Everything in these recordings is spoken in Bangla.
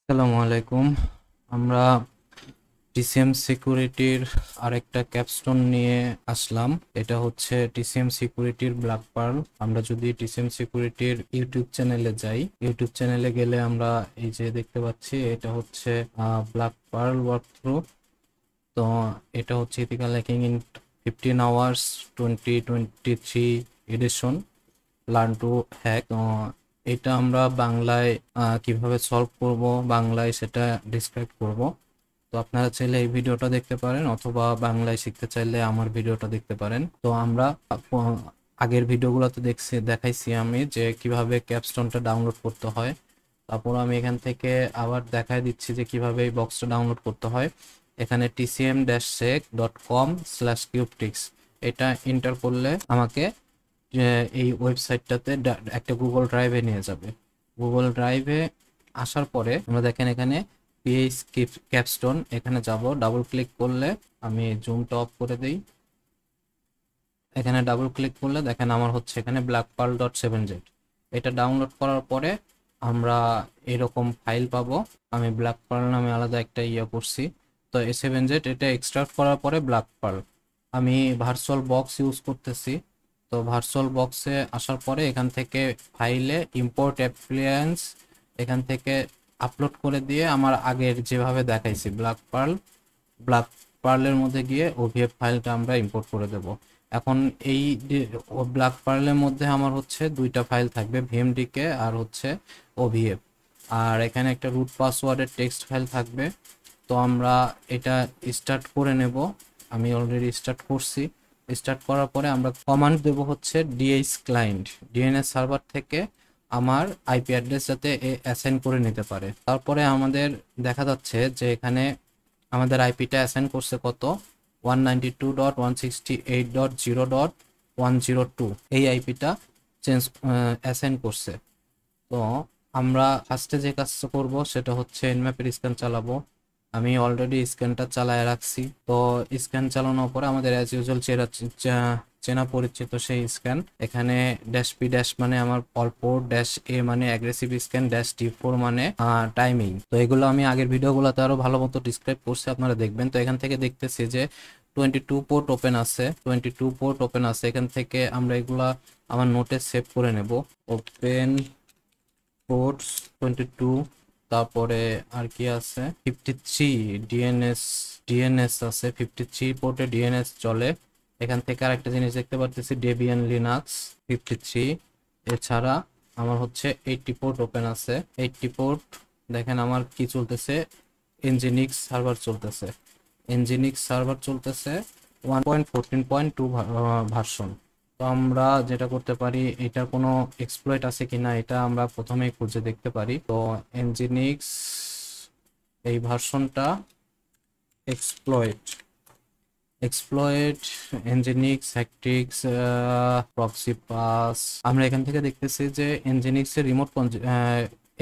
আসসালামু আলাইকুম। আমরা টিসিএম সিকিউরিটির আরেকটা ক্যাপস্টোন নিয়ে আসলাম। এটা হচ্ছে টিসিএম সিকিউরিটির ব্ল্যাক পার্ল। আমরা যদি টিসিএম সিকিউরিটির ইউটিউব চ্যানেলে যাই, ইউটিউব চ্যানেলে গেলে আমরা এই যে দেখতে পাচ্ছি এটা হচ্ছে ব্ল্যাক পার্ল ওয়ার্কথ্রু। তো এটা হচ্ছে ethical hacking in 15 hours 2023 edition learn to hack. এটা আমরা বাংলায় কিভাবে সলভ করব, বাংলায় সেটা ডিসক্রাইব করব। তো আপনারা চাইলে এই ভিডিওটা দেখতে পারেন, অথবা বাংলায় শিখতে চাইলে আমার ভিডিওটা দেখতে পারেন। তো আমরা আগের ভিডিওগুলোতে দেখাইছি আমি যে কিভাবে ক্যাপস্টোনটা ডাউনলোড করতে হয়। তারপর আমি এখান থেকে আবার দেখাই দিচ্ছি যে কিভাবে এই বক্সটা ডাউনলোড করতে হয়। এখানে tcm-sec.com/cubetics এটা এন্টার করলে আমাকে এই ওয়েবসাইটটাতে একটা গুগল ড্রাইভে নিয়ে যাবে। গুগল ড্রাইভে আসার পরে আমরা দেখেন এখানে পিএইচ ক্যাপস্টোন, এখানে যাব। ডাবল ক্লিক করলে, আমি জুমটা অফ করে দিই, এখানে ডাবল ক্লিক করলে দেখেন আমার হচ্ছে এখানে blackpearl.7z। এটা ডাউনলোড করার পরে আমরা এরকম ফাইল পাবো। আমি ব্ল্যাক পার্ল নামে আলাদা একটা করছি। তো A7z এটা এক্সট্রাক্ট করার পরে ব্ল্যাক পার্ল, আমি ভার্চুয়াল বক্স ইউজ করতেছি। তো ভার্চুয়াল বক্সে আসার পরে এখান থেকে ফাইলে ইম্পোর্ট অ্যাপ্লিয়েন্স, এখান থেকে আপলোড করে দিয়ে আমার আগের যেভাবে দেখাইছি ব্ল্যাক পার্লের মধ্যে গিয়ে ওভিএফ ফাইলটা আমরা ইম্পোর্ট করে দেব। এখন এই ব্ল্যাক পার্লের মধ্যে আমার হচ্ছে দুইটা ফাইল থাকবে, ভিএমডিকে আর হচ্ছে ওভিএফ। আর এখানে একটা রুট পাসওয়ার্ডের টেক্সট ফাইল থাকবে। তো আমরা এটা স্টার্ট করে নেব। আমি অলরেডি স্টার্ট করছি। স্টার্ট করার পরে আমরা কমান্ড দেব হচ্ছে ডিএইচ ক্লায়েন্ট, ডিএনএস সার্ভার থেকে আমার আইপি অ্যাড্রেস যাতে অ্যাসাইন করে নিতে পারে। তারপরে আমাদের দেখা যাচ্ছে যে এখানে আমাদের আইপিটা অ্যাসাইন করছে কত, 192.168.0.102 এই আইপিটা চেঞ্জ অ্যাসাইন করছে। তো আমরা ফার্স্টে যে কাজটা করব সেটা হচ্ছে এনম্যাপের স্ক্যান চালাবো। আমি অলরেডি স্ক্যানটা চালায় রাখছি। তো স্ক্যান চালানোর পরে আমাদের অ্যাজ ইউজুয়াল চেনা পরিচিত সেই স্ক্যান, এখানে ড্যাশ পি ড্যাশ মানে আমার অল্প, ড্যাশ এ মানে aggressive scan, dash T four মানে টাইমিং। তো এগুলো আমি আগের ভিডিওগুলোতে আরো ভালো মতো ডিসক্রাইব করছি, আপনারা দেখবেন। তো এখান থেকে দেখতেছি যে 22 পোর্ট ওপেন আছে, 22 পোর্ট ওপেন আছে। এখান থেকে আমরা এগুলা আমার নোটে সেভ করে নেব। ওপেন পোর্টস 22, তারপরে আর কি আছে 53 ডিএনএস আছে, 53 পোর্টে ডিএনএস চলে। এখান থেকে আরেকটা জিনিস দেখতে পারতেছি, ডেবিয়ান লিনাক্স 53। এছাড়া আমার হচ্ছে 80 পোর্ট ওপেন আছে, 80 পোর্ট। দেখেন আমার কি চলতেছে, এনজিনিক্স সার্ভার চলতেছে, এনজিনিক্স সার্ভার চলতেছে 1.14.2 ভার্সন। তো আমরা যেটা করতে পারি, এটার কোনো এক্সপ্লয়েট আছে কিনা এটা আমরা প্রথমেই খুঁজে দেখতে পারি। তো এনজিনিক্স এই ভার্সনটা এক্সপ্লয়েট, এনজিনিক্স হ্যাকটিক্স প্রক্সি পাস। আমরা এখান থেকে দেখতেছি যে এনজিনিক্স এর রিমোট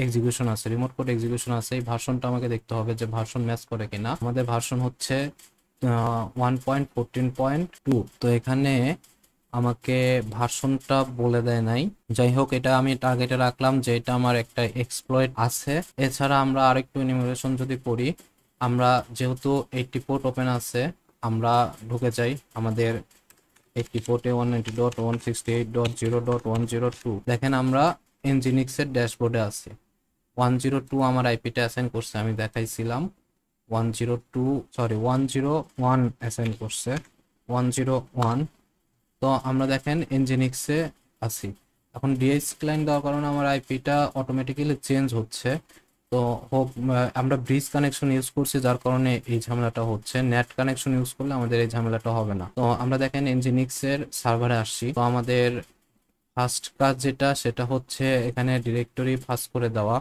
এক্সিকিউশন আছে, রিমোট কোড এক্সিকিউশন আছে। এই ভার্সনটা আমাকে দেখতে হবে যে ভার্সন ম্যাচ করে কিনা। আমাদের ভার্সন হচ্ছে 1.14.2। তো এখানে আমাকে ভার্সনটা বলে দেয় নাই। যাই হোক, এটা আমি টার্গেটে রাখলাম যে এটা আমার একটা এক্সপ্লয়েট আছে। এছাড়া আমরা আরেকটু এনিমেশন যদি করি, আমরা যেহেতু 80 পোর্ট ওপেন আছে, আমরা ঢুকে যাই আমাদের 80 পোর্টে 190.168.0.102। দেখেন আমরা এনজিনিক্স এর ড্যাশবোর্ডে আছি। 102 আমার আইপিটা অ্যাসাইন করছে, আমি দেখাইছিলাম। 101 অ্যাসাইন করছে, 101। তো আমরা দেখেন এনজিনিক্সে আছি। এখন ডিএইচ ক্লায়েন্ট দেওয়ার কারণে আমার আইপিটা অটোমেটিক্যালি চেঞ্জ হচ্ছে। তো হোপ আমরা ব্রিজ কানেকশন ইউজ করছি, যার কারণে এই ঝামেলাটা হচ্ছে। নেট কানেকশন ইউজ করলে আমাদের এই ঝামেলাটা হবে না। তো আমরা দেখেন এনজিনিক্স এর সার্ভারে আসছি। তো আমাদের ফার্স্ট কাজ যেটা, সেটা হচ্ছে এখানে ডিরেক্টরি ফার্স্ট করে দেওয়া।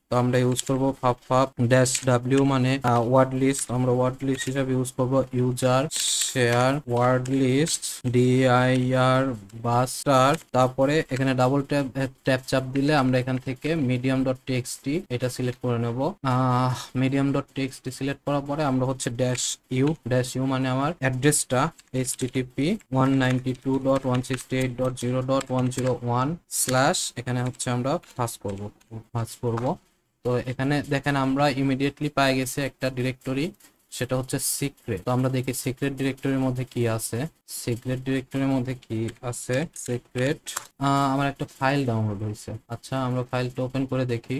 তো আমরা ইউজ করব ফাপ ড্যাশ ডাব্লিউ মানে ওয়ার্ড লিস্ট। আমরা ওয়ার্ড লিস্ট হিসাবে ইউজ করব user share word list dir buster. তারপরে এখানে ডাবল ট্যাপ চাপ দিলে আমরা এখান থেকে মিডিয়াম ডট টিএক্সটি এটা সিলেক্ট করে নেব। মিডিয়াম ডট টিএক্সটি সিলেক্ট করার পরে আমরা হচ্ছে ড্যাশ ইউ মানে আমার অ্যাড্রেসটা http 192.168.0.101 স্ল্যাশ, এখানে হচ্ছে আমরা পাস করব। তো এখানে দেখেন আমরা ইমিডিয়েটলি পেয়ে গেছি একটা ডিরেক্টরি, সেটা হচ্ছে সিক্রেট। তো আমরা দেখি সিক্রেট ডিরেক্টরির মধ্যে কি আছে। সিক্রেট ডিরেক্টরির মধ্যে কি আছে, সিক্রেট আমার একটা ফাইল ডাউনলোড হয়েছে। আচ্ছা আমরা ফাইলটা ওপেন করে দেখি।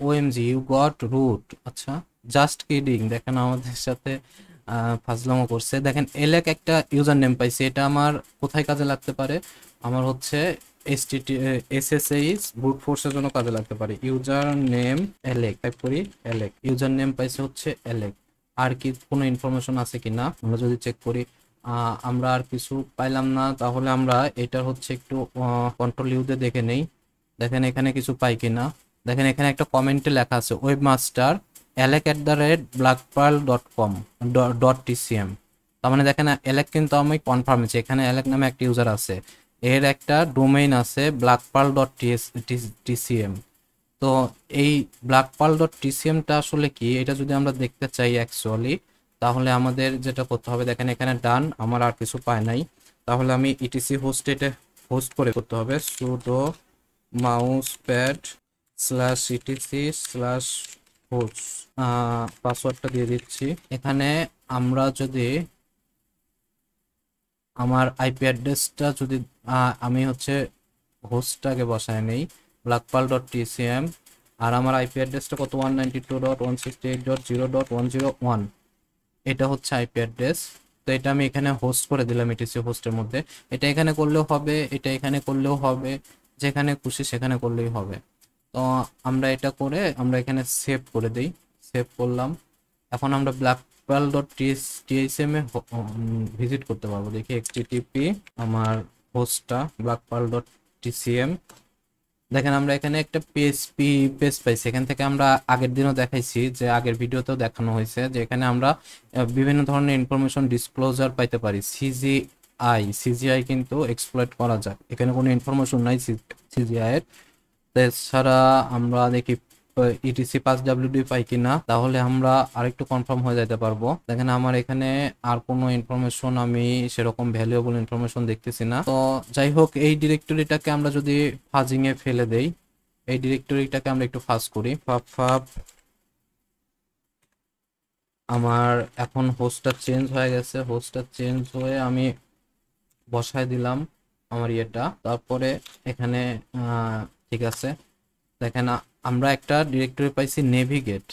OMG you got root. আচ্ছা জাস্ট কিডিং, দেখেন আমাদের সাথে ফাজলামো করছে। দেখেন এলেক একটা ইউজার নেম পাইছি, এটা আমার কোথায় কাজে লাগতে পারে, আমার হচ্ছে এসএসএইচ ব্রুট ফোর্সের জন্য কাজে লাগতে পারে। ইউজার নেম এলেক টাইপ করি, এলেক ইউজার নেম পাইছে হচ্ছে এলেক। আর কি কোনো ইনফরমেশন আছে কিনা আমরা যদি চেক করি, আমরা আর কিছু পাইলাম না, তাহলে আমরা এটার হচ্ছে একটু কন্ট্রোল ইউতে দেখে নেই। দেখেন এখানে কিছু পাই কিনা। দেখেন এখানে একটা কমেন্টে লেখা আছে ওয়েবমাস্টার alec@blackpearl.com .tcm। তার মানে দেখেন এলেক কিন্তু আমি কনফার্ম হয়েছে, এখানে এলেক নামে একটা ইউজার আছে, এর একটা ডোমেইন আছে blackpearl.tcm। তো এই blackpearl.tcmটা আসলে কি, এটা যদি আমরা দেখতে চাই অ্যাকচুয়ালি, তাহলে আমাদের যেটা করতে হবে, দেখেন এখানে ডান, আমার আর কিছু পায় নাই, তাহলে আমি ইটিসি হোস্ট, এটা হোস্ট করে করতে হবে sudo mousepad/etc/host, পাসওয়ার্ডটা দিয়ে দিচ্ছি। এখানে আমরা যদি আমার আইপি অ্যাড্রেসটা যদি আমি হচ্ছে হোস্টটাকে বসায় নেই blackpearl.tcm, আর আমার আইপি অ্যাড্রেসটা কত 192.168.0.101, এটা হচ্ছে আইপি অ্যাড্রেস। তো এটা আমি এখানে হোস্ট করে দিলাম ইটিসি হোস্টের মধ্যে। এটা এখানে করলেও হবে, এটা এখানে করলেও হবে, যেখানে খুশি সেখানে করলেই হবে। তো আমরা এটা করে আমরা এখানে সেভ করে দিই, সেভ করলাম। এখন আমরা blackpearl.tsm এ ভিজিট করতে পারবো। দেখি http আমার হোস্টটা blackpearl.tcm। দেখেন আমরা এখানে একটা পিএসপি পেজ পাইছি, এখান থেকে আমরা আগের দিনও দেখাইছি, যে আগের ভিডিওতেও দেখানো হয়েছে যে এখানে আমরা বিভিন্ন ধরনের ইনফরমেশন ডিসক্লোজার পাইতে পারি। সিজিআই কিন্তু এক্সপ্লয়েট করা যায়, এখানে কোনো ইনফরমেশন নাই সিজিআই এর। এছাড়া আমরা দেখি ইটিসি 5WD পাই কিনা, তাহলে আমরা আরেকটু কনফার্ম হয়ে যেতে পারবো। দেখেন আমার এখানে আর কোনো ইনফরমেশন, আমি সেরকম ভ্যালুয়েবল ইনফরমেশন দেখতেছি না। তো যাই হোক, এই ডিরেক্টরিটাকে আমরা যদি ফাজিং এ ফেলে দেই, এই ডিরেক্টরিটাকে আমরা একটু ফাজ করি, ফাব। আমার এখন হোস্টটা চেঞ্জ হয়ে গেছে, হোস্টটা চেঞ্জ হয়ে আমি বসায় দিলাম আমার ইয়েটা, তারপরে এখানে ঠিক আছে। দেখেন আমরা একটা ডিরেক্টরি পাইছি নেভিগেট,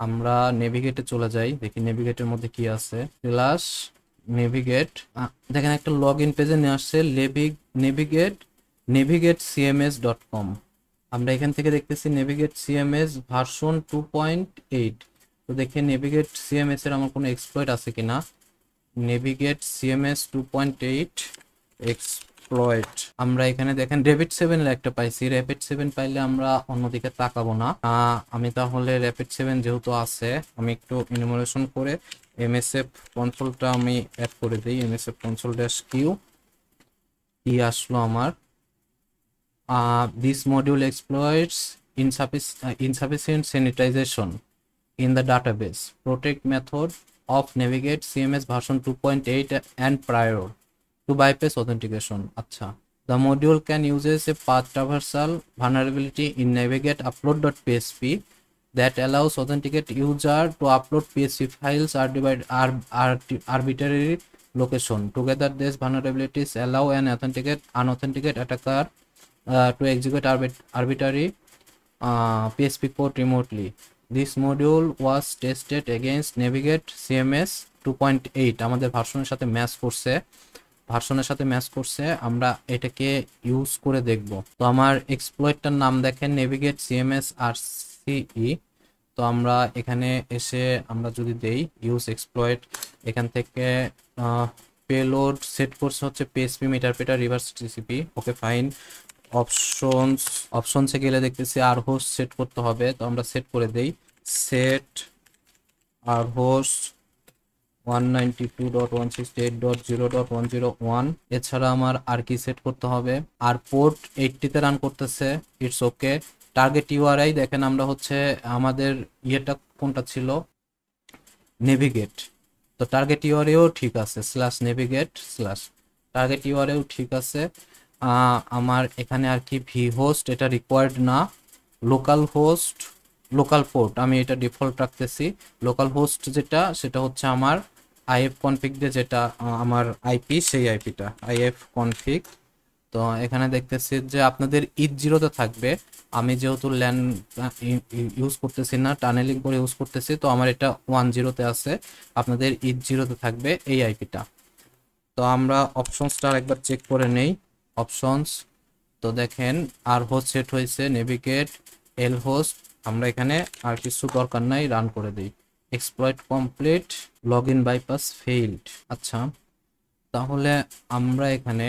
আমরা নেভিগেটে চলে যাই, দেখি নেভিগেটের মধ্যে কি আছে। প্লাস নেভিগেট, দেখেন একটা লগ ইন পেজে নিয়ে আসছে নেভিগেট.cms.com। আমরা এখান থেকে দেখতেছি নেভিগেট সিএমএস ভার্সন 2.8। তো দেখি নেভিগেট সিএমএস এর আমার কোনো এক্সপ্লয়েট আছে কিনা। নেভিগেট সিএমএস 2.8 এক্সপ্লয়েট, আমরা এখানে দেখেন র্যাপিড 7 এর একটা পাইছি। র্যাপিড 7 পাইলে আমরা অন্যদিকে তাকাবো না। আমি তাহলে র্যাপিড 7 যেহেতু আছে, আমি একটু ইনুমারেশন করে এমএসএফ কনসোলটা আমি অ্যাড করে দিই। এমএসএফ কনসোল -q কি আসলো আমার, this module exploits insufficient sanitization in the database protect method of navigate CMS version 2.8 and prior to bypass authentication. আচ্ছা, the module can uses a path traversal vulnerability in navigate upload.php that allows authenticate user to upload PHP files arbitrary location. Together these vulnerabilities allow an unauthenticated attacker to execute arbitrary PHP code remotely. This module was tested against Navigate CMS 2.8, আমাদের ভার্সনের সাথে ম্যাচ করছে, আমরা এটাকে ইউজ করে দেখব। তো আমার এক্সপ্লয়েটটার নাম দেখেন নেভিগেট সিএমএস RCE। তো আমরা এখানে এসে আমরা যদি দেই ইউজ এক্সপ্লয়েট, এখান থেকে পেলোড সেট করছে হচ্ছে PHP meterpreter reverse TCP. Okay fine. অপশনসে গেলে দেখতেছি আর হোস্ট সেট করতে হবে, তো আমরা সেট করে দেই সেট আর হোস্ট 192.168.0.101। এছাড়া আমার আর কি সেট করতে হবে, আর পোর্ট 80 তে রান করতেছে, ইটস ওকে। টার্গেট ইউআরআই দেখেন আমরা হচ্ছে আমাদের ইয়েটা কোনটা ছিল, নেভিগেট। তো টার্গেট ইউআরএও ঠিক আছে /navigate/ টার্গেট ইউআরএও ঠিক আছে। আমার এখানে আর কি ভি হোস্ট এটা রিকোয়ার্ড না, লোকাল হোস্ট লোকাল পোর্ট আমি এটা ডিফল্ট রাখতেছি। লোকাল হোস্ট যেটা সেটা হচ্ছে আমার আইএফ কনফিগ দিয়ে যেটা আমার আইপি, সেই আইপিটা আইএফ কনফিগ। তো এখানে দেখতেছি যে আপনাদের ইথ 0-তে থাকবে। আমি যেহেতু ল্যান ইউজ করতেছি না, টানেলিং করে ইউজ করতেছি, তো আমার এটা 1-0-তে আছে। আপনাদের ইথ 0-তে থাকবে এই আইপিটা। তো আমরা অপশনসটা একবার চেক করে নেই। অপশনস, তো দেখেন আর হোস্ট সেট হয়েছে, নেভিগেট, এল হোস্ট। আমরা এখানে আর কিছু দরকার নাই, রান করে দিই। Exploit complete, log in bypass failed. আচ্ছা, তাহলে আমরা এখানে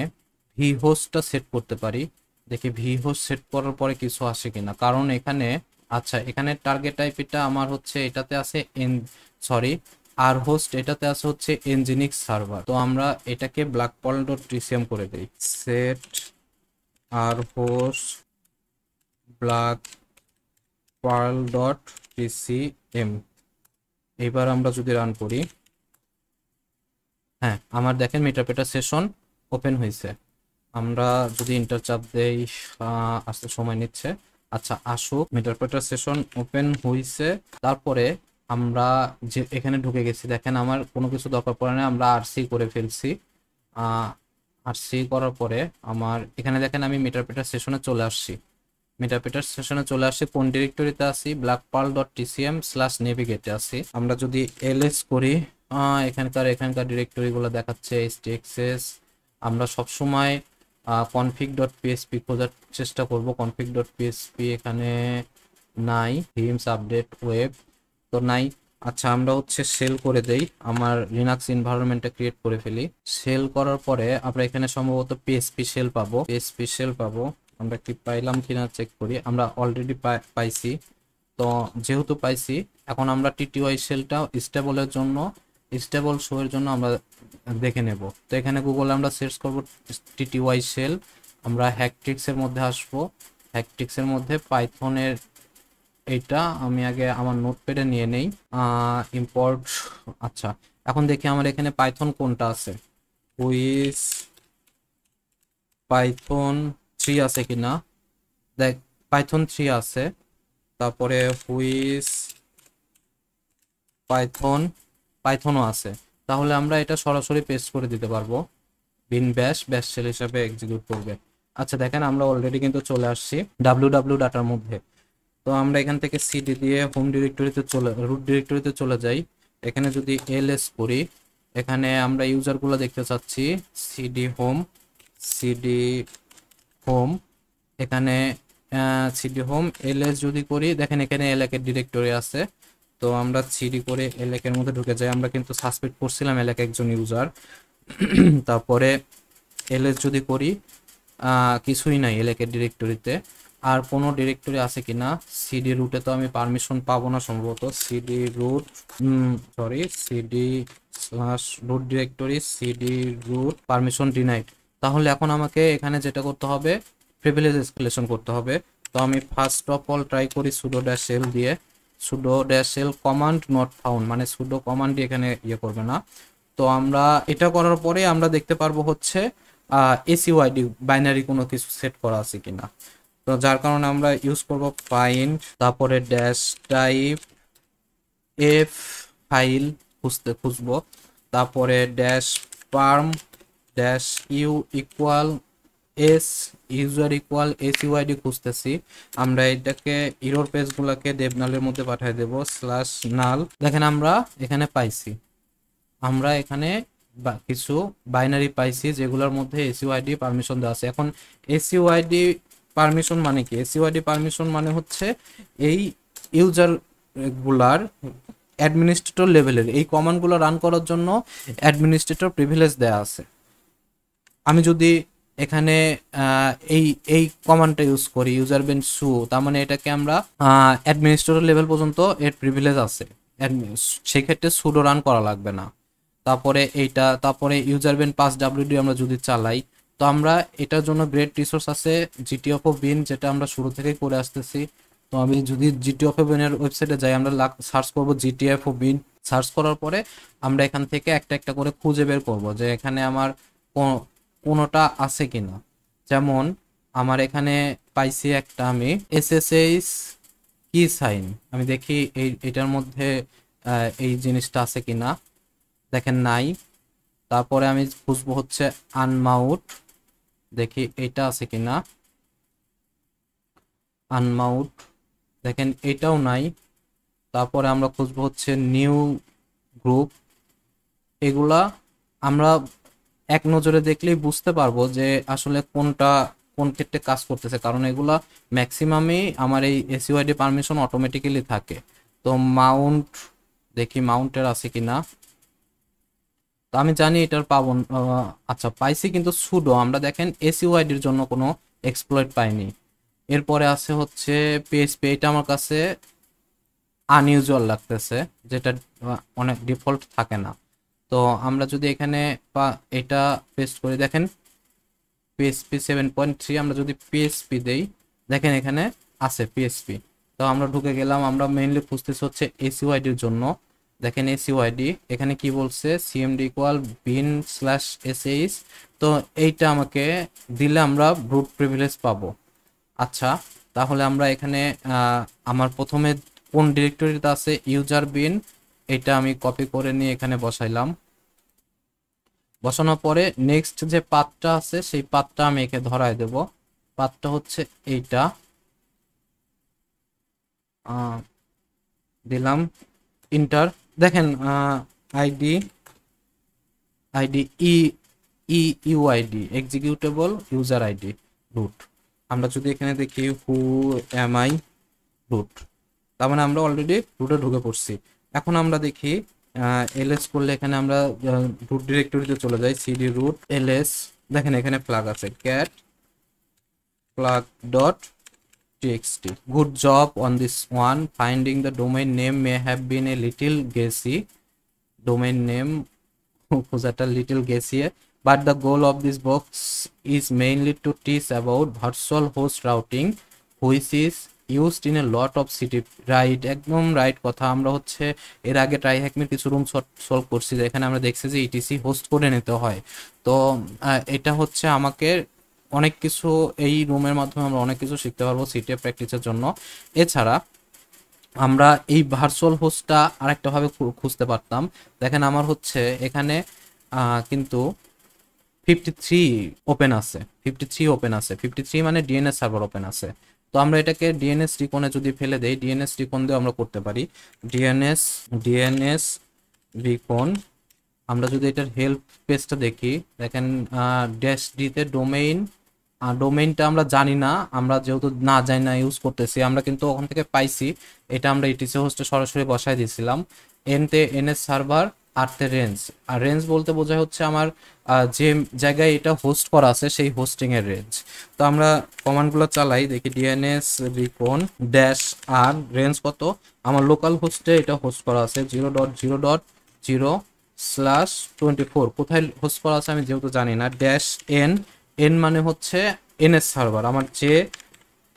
ভি হোস্টটা সেট করতে পারি। দেখি ভি হোস্ট সেট করার পরে কিছু আসে কিনা, কারণ এখানে আচ্ছা এখানে টার্গেট আইপিটা আমার হচ্ছে এটাতে আছে সরি আর হোস্ট এটাতে আছে হচ্ছে এনজিনিক্স সার্ভার। তো আমরা এটাকে blackpearl.tcm করে দেই। সেট আর হোস্ট blackpearl.tcm। এবার আমরা যদি রান করি, হ্যাঁ আমার দেখেন মিটারপেটার সেশন ওপেন হয়েছে। আমরা যদি ইন্টার চাপ দেই, আসতে সময় নিচ্ছে। আচ্ছা আসুক, মিটারপেটার সেশন ওপেন হয়েছে। তারপরে আমরা যে এখানে ঢুকে গেছি, দেখেন আমার কোনো কিছু দরকার পড়ে না, আমরা আরসি করে ফেলছি। আরসি করার পরে আমার এখানে দেখেন আমি মিটারপেটার সেশনে চলে আসছি। মিটারপেটার সেশনে চলে আসছি, কোন ডিরেক্টরিতে আছি? blackpearl.tcm/navigate আছি। আমরা যদি এলএস করি, এখানকার ডিরেক্টরিগুলো দেখাচ্ছে htaccess। আমরা সবসময় config.php খোঁজার চেষ্টা করব। config.php এখানে নাই, themes আপডেট ওয়েব তো নাই। আচ্ছা আমরা হচ্ছে সেল করে দেই, আমার লিনাক্স এনভায়রনমেন্টটা ক্রিয়েট করে ফেলি। সেল করার পরে আমরা এখানে সম্ভবত পিএসপি সেল পাবো। আমরা কি পাইলাম কিনা চেক করি, আমরা অলরেডি পাইছি। তো যেহেতু পাইছি, এখন আমরা টিটিওয়াই সেলটা স্টেবলের জন্য, স্টেবল শো এর জন্য আমরা দেখে নেব। তো এখানে গুগলে আমরা সার্চ করব টিটিওয়াই সেল। আমরা হ্যাকট্রিক্সের মধ্যে আসবো। হ্যাকট্রিক্সের মধ্যে পাইথনের এইটা আমি আগে আমার নোটপ্যাডে নিয়ে নেই, ইম্পোর্ট। আচ্ছা এখন দেখি আমার এখানে পাইথন কোনটা আছে, হুইস পাইথন 3 আছে কিনা। দেখ পাইথন 3 আছে। তারপরে হুইস পাইথনও আছে। তাহলে আমরা এটা সরাসরি পেস্ট করে দিতে পারবো, বিন ব্যাশ শেল হিসাবে এক্সিকিউট করবে। আচ্ছা দেখেন আমরা অলরেডি কিন্তু চলে আসছি www ডাটার মধ্যে। তো আমরা এখান থেকে সিডি দিয়ে হোম ডিরেক্টরিতে রুট ডিরেক্টরিতে চলে যাই। এখানে যদি এলএস করি, এখানে আমরা ইউজারগুলো দেখতে চাচ্ছি, সিডি হোম এখানে সিডি হোম এলএস যদি করি, দেখেন এখানে এলাকের ডিরেক্টরি আছে। তো আমরা সিডি করে এলাকের মধ্যে ঢুকে যাই। আমরা কিন্তু সাসপেক্ট করছিলাম এলাকা একজন ইউজার। তারপরে এলএস যদি করি, কিছুই নাই এলাকের ডিরেক্টরিতে। আর কোনো ডিরেক্টরি আছে কিনা, সিডি রুটে তো আমি পারমিশন পাবো না সম্ভবত। CD root directory CD root permission denied. তাহলে এখন আমাকে এখানে যেটা করতে হবে, প্রিভিলেজ এসকেলেশন করতে হবে। তো আমি ফার্স্ট অফ অল ট্রাই করি sudo-l দিয়ে। sudo-l কমান্ড নট ফাউন্ড, মানে সুডো কমান্ড দিয়ে এখানে ইয়ে করবে না। তো আমরা এটা করার পরে আমরা দেখতে পারবো হচ্ছে এসইউআইডি বাইনারি কোনো কিছু সেট করা আছে কিনা। তো যার কারণে আমরা ইউজ করব ফাইন্ড, তারপরে ড্যাশ টাইপ এফ ফাইল খুঁজবো, তারপরে dash perm dash U equal S user equal SUID খুঁজতেছি। আমরা এটাকে ইরর পেজগুলোকে দেবনালের মধ্যে পাঠিয়ে দেব /নাল। দেখেন আমরা এখানে পাইছি, আমরা এখানে কিছু বাইনারি পাইছি যেগুলোর মধ্যে এসইউআইডি পারমিশন দেওয়া আছে। এখন এসইউআইডি পারমিশন মানে কি? এসইউআইডি পারমিশন মানে হচ্ছে এই ইউজার গুলার অ্যাডমিনিস্ট্রেটর লেভেলের এই কমান্ডগুলো রান করার জন্য অ্যাডমিনিস্ট্রেটর প্রিভিলেজ দেওয়া আছে। আমি যদি এখানে এই এই কমান্ডটা ইউজ করি ইউজার বেন সু, তার মানে এটাকে আমরা অ্যাডমিনিস্ট্রেটর লেভেল পর্যন্ত এর প্রিভিলেজ আছে, সেই ক্ষেত্রে সুডো রান করা লাগবে না। তারপরে ইউজার বেন /wd আমরা যদি চালাই, তো আমরা এটার জন্য গ্রেট রিসোর্স আছে জিটিএফও বিন, যেটা আমরা শুরু থেকেই করে আসতেছি। তো আমি যদি জিটিএফও বিনের ওয়েবসাইটে যাই, আমরা সার্চ করব জিটিএফও বিন। সার্চ করার পরে আমরা এখান থেকে একটা একটা করে খুঁজে বের করব যে এখানে আমার কোনোটা আছে কিনা। যেমন আমার এখানে পাইছি একটা আমি SSH কি সাইন, আমি দেখি এটার মধ্যে এই জিনিসটা আছে কিনা। দেখেন নাই। তারপরে আমি খুঁজবো হচ্ছে আনমাউট, দেখি এটা আছে কিনা। আনমাউট, দেখেন এটাও নাই। তারপরে আমরা খুঁজবো হচ্ছে নিউ গ্রুপ। এগুলা আমরা এক নজরে দেখলেই বুঝতে পারবো যে আসলে কোনটা কোন ক্ষেত্রে কাজ করতেছে, কারণ এগুলা ম্যাক্সিমামই আমার এই এসইউআইডি পারমিশন অটোমেটিক্যালি থাকে। তো মাউন্ট, দেখি মাউন্টের আছে কিনা। তো আমি জানি এটার পাবো আচ্ছা পাইছি, কিন্তু সুডো আমরা দেখেন এসইউআইডির জন্য কোনো এক্সপ্লয়েট পাইনি। এরপরে আছে হচ্ছে পিএইচপি, এটা আমার কাছে আনইউজুয়াল লাগতেছে, যেটা অনেক ডিফল্ট থাকে না। তো আমরা যদি এখানে এটা পেস্ট করি, দেখেন পিএইচপি 7.3, আমরা যদি পিএইচপি দেই দেখেন এখানে আছে পিএইচপি। তো আমরা ঢুকে গেলাম, আমরা মেইনলি খুঁজতেছি হচ্ছে এসইউআইডির জন্য। দেখেন এসইউআইডি এখানে কি বলছে, CMD equal bin slash SH. তো এইটা আমাকে দিলে আমরা রুট প্রিভিলেজ পাবো। আচ্ছা, তাহলে আমরা এখানে আমার প্রথমে কোন ডিরেক্টরিতে আছে ইউজার বিন, এটা আমি কপি করে নিয়ে এখানে বসাইলাম। বসানোর পরে নেক্সট যে পাথটা আছে সেই পাথটা আমি একে ধরায় দেব। পাথটা হচ্ছে এইটা, দিলাম ইন্টার। দেখেন ID ID E E UID executable user ID root. আমরা যদি এখানে দেখি হু এম আই রুট, তার মানে আমরা অলরেডি রুটে ঢুকে পড়ছি। এখন আমরা দেখি এলএস করলে এখানে আমরা রুট ডিরেক্টরিতে চলে যাই, সিডি রুট এলএস। দেখেন এখানে প্লাগ আছে cat plug dot txt. Good job on this one. Finding the domain name may have been a little guessy. Domain name খোঁজাটা little guessy, but the goal of this box is mainly to teach about virtual host routing, which is used in a lot of city. Right, একদম রাইট কথা। আমরা হচ্ছে এর আগে ট্রাই হ্যাকমের কিছু রুম সলভ করছি, যেখানে আমরা দেখছি যে ইটিসি হোস্ট করে নিতে হয়। তো এটা হচ্ছে আমাকে অনেক কিছু, এই রুমের মাধ্যমে আমরা অনেক কিছু শিখতে পারবো সিটিএ প্র্যাকটিসের জন্য। এছাড়া আমরা এই ভার্চুয়াল হোস্টটা আরেকটা ভাবে খুঁজতে পারতাম। দেখেন আমার হচ্ছে এখানে কিন্তু 53 ওপেন আছে, 53 মানে ডিএনএস সার্ভার ওপেন আছে। তো আমরা এটাকে ডিএনএস রিকনে যদি ফেলে দেই, ডিএনএস রিকন দিয়ে আমরা করতে পারি ডিএনএস রিকন। আমরা যদি এটার হেল্প পেজটা দেখি, দেখেন ড্যাশ ডিতে ডোমেইনটা আমরা জানি না, আমরা যেহেতু না জানি না ইউজ করতেছি, আমরা কিন্তু ওখান থেকে পাইছি। এটা আমরা ইটিসি হোস্টে সরাসরি বসাই দিয়েছিলাম। এনতে এনএস সার্ভার, আরতে রেঞ্জ। আর রেঞ্জ বলতে বোঝায় হচ্ছে আমার যে জায়গায় এটা হোস্ট করা আছে সেই হোস্টিং এর রেঞ্জ। তো আমরা কমান্ডগুলো চালাই, দেখি ডিএনএস রিকন ড্যাশ আর রেঞ্জ কত। আমার লোকাল হোস্টে এটা হোস্ট করা আছে 0.0.0/24। কোথায় হোস্ট করা আছে আমি যেহেতু জানি না। ড্যাশ এন, এন মানে হচ্ছে এনএস সার্ভার, আমার যে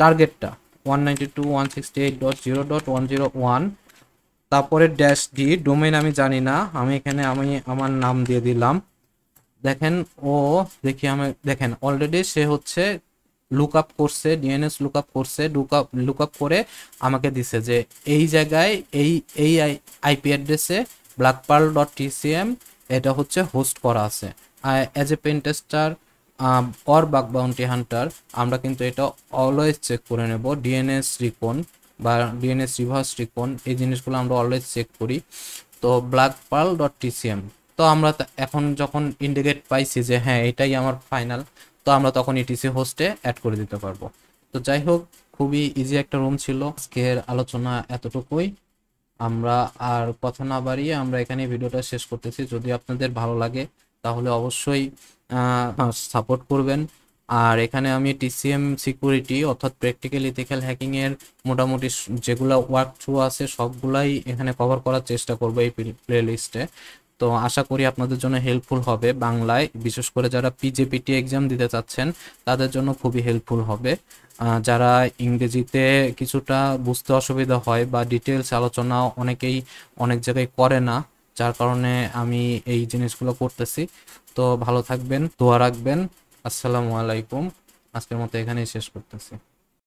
টার্গেটটা 192.168.0.101। তারপরে ড্যাশ ডি, ডোমেইন আমি জানি না, আমি এখানে আমার নাম দিয়ে দিলাম। দেখেন ও দেখি আমি, দেখেন অলরেডি সে হচ্ছে লুক আপ করছে, ডিএনএস লুক আপ করছে, লুক আপ করে আমাকে দিছে যে এই জায়গায় এই আইপি অ্যাড্রেসে blackpearl.tcm এটা হচ্ছে হোস্ট করা আছে। As a pen tester or bug bounty hunter আমরা কিন্তু এটা অলওয়েজ চেক করে নেব। ডিএনএস রিকন বা ডিএনএস রিভার্স রিকন এই জিনিসগুলো আমরা অলওয়েজ চেক করি। তো blackpearl.tcm, তো আমরা এখন যখন ইন্ডিকেট পাইছি যে হ্যাঁ এটাই আমার ফাইনাল, তো আমরা তখন ইটিসি হোস্টে অ্যাড করে দিতে পারবো। তো যাই হোক, খুবই ইজি একটা রুম ছিল। আজকের আলোচনা এতটুকুই, আমরা আর কথা না বাড়িয়ে আমরা এখানে ভিডিওটা শেষ করতেছি। যদি আপনাদের ভালো লাগে তাহলে অবশ্যই সাপোর্ট করবেন। আর এখানে আমি টিসিএম সিকিউরিটি অর্থাৎ প্র্যাকটিক্যাল ইথিক্যাল হ্যাকিং এর মোটামুটি যেগুলো ওয়ার্ক থ্রু আছে সবগুলাই এখানে কভার করার চেষ্টা করবো এই প্লে লিস্টে। তো আশা করি আপনাদের জন্য হেল্পফুল হবে। বাংলায় বিশেষ করে যারা পিজেপিটি এক্সাম দিতে চাচ্ছেন তাদের জন্য খুবই হেল্পফুল হবে। যারা ইংরেজিতে কিছুটা বুঝতে অসুবিধা হয় বা ডিটেলস আলোচনা অনেকেই অনেক জায়গায় করে না, যার কারণে আমি এই জিনিসগুলো করতেছি। তো ভালো থাকবেন, দোয়া রাখবেন। আসসালামু আলাইকুম। আজকের মতো এখানেই শেষ করতেছি।